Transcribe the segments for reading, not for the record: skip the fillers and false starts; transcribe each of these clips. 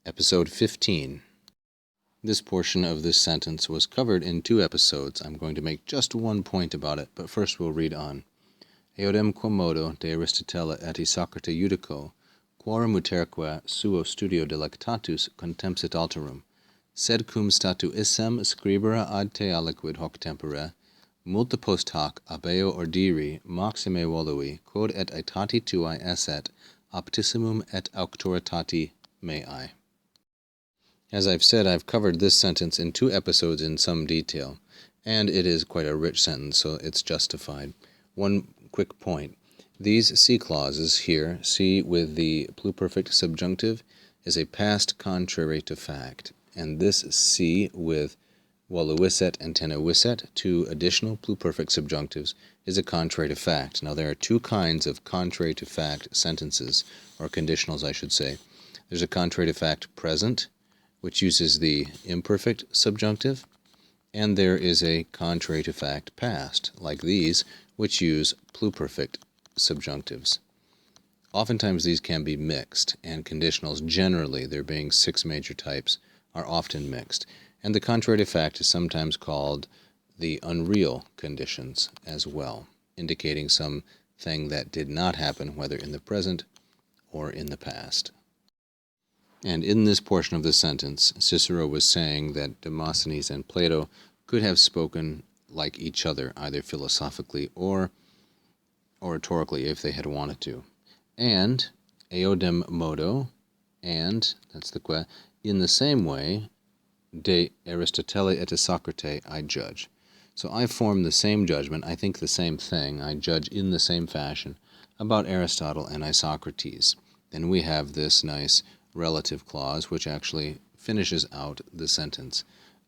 Episode 15. This portion of this sentence was covered in 2 episodes. I'm going to make just one point about it, but first we'll read on. Eodem quomodo de Aristotele et Isocrate judico, quorum uterque suo studio delectatus contempsit alterum, sed cum statu issem scribere ad te aliquid hoc tempore, multa post hoc abeo ordiri maxime volui, quod et aetati tuae esset, aptissimum et auctoritati mei. As I've said, I've covered this sentence in 2 episodes in some detail, and it is quite a rich sentence, so it's justified. One quick point. These C clauses here, C with the pluperfect subjunctive, is a past contrary to fact, and this C with voluisset and tenuisset, 2 additional pluperfect subjunctives, is a contrary to fact. Now there are 2 kinds of contrary to fact sentences, or conditionals I should say. There's a contrary to fact present, which uses the imperfect subjunctive, and there is a contrary to fact past, like these, which use pluperfect subjunctives. Oftentimes these can be mixed, and conditionals generally, there being 6 major types, are often mixed. And the contrary to fact is sometimes called the unreal conditions as well, indicating something that did not happen, whether in the present or in the past. And in this portion of the sentence, Cicero was saying that Demosthenes and Plato could have spoken like each other, either philosophically or oratorically if they had wanted to. And eodem modo, and, that's the que, in the same way, de Aristotele et Socrate I judge. So I form the same judgment, I think the same thing, I judge in the same fashion about Aristotle and Isocrates. Then we have this nice relative clause, which actually finishes out the sentence.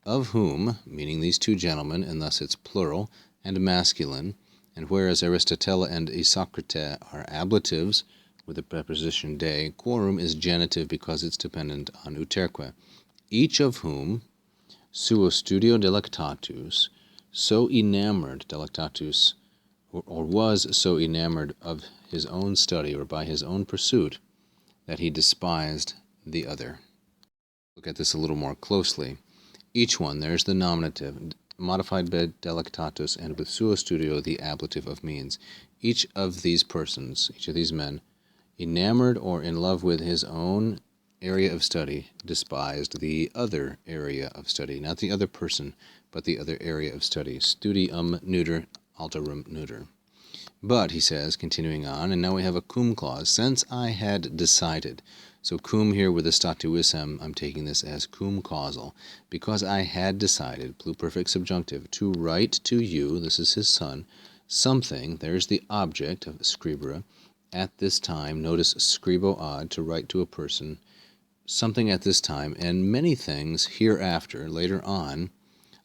Of whom, meaning these 2 gentlemen, and thus it's plural and masculine, and whereas Aristotele and Isocrate are ablatives with the preposition de, quorum is genitive because it's dependent on uterque. Each of whom, suo studio delectatus, so enamored, delectatus, or was so enamored of his own study or by his own pursuit, that he despised the other. Look at this a little more closely. Each one, there's the nominative, modified by delectatus, and with suo studio, the ablative of means. Each of these persons, each of these men, enamored or in love with his own area of study, despised the other area of study. Not the other person, but the other area of study. Studium neuter, alterum neuter. But, he says, continuing on, and now we have a cum clause, since I had decided. So cum here with the statu issem, I'm taking this as cum causal. Because I had decided, pluperfect subjunctive, to write to you, this is his son, something, there's the object of scribere, at this time, notice scribo ad, to write to a person, something at this time, and many things hereafter, later on,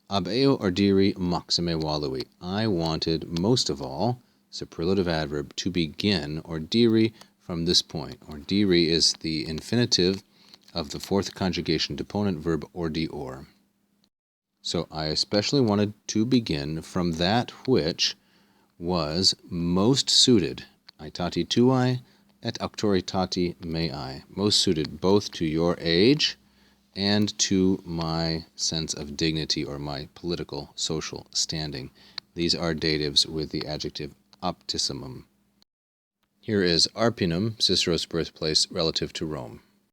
abeo ordiri maxime volui. I wanted most of all, superlative adverb, to begin, ordiri, from this point. Ordiri is the infinitive of the 4th conjugation deponent verb ordior. So I especially wanted to begin from that which was most suited, aetati tuae et auctoritati mei, most suited both to your age and to my sense of dignity or my political, social standing. These are datives with the adjective aptissimum. Here is Arpinum, Cicero's birthplace relative to Rome.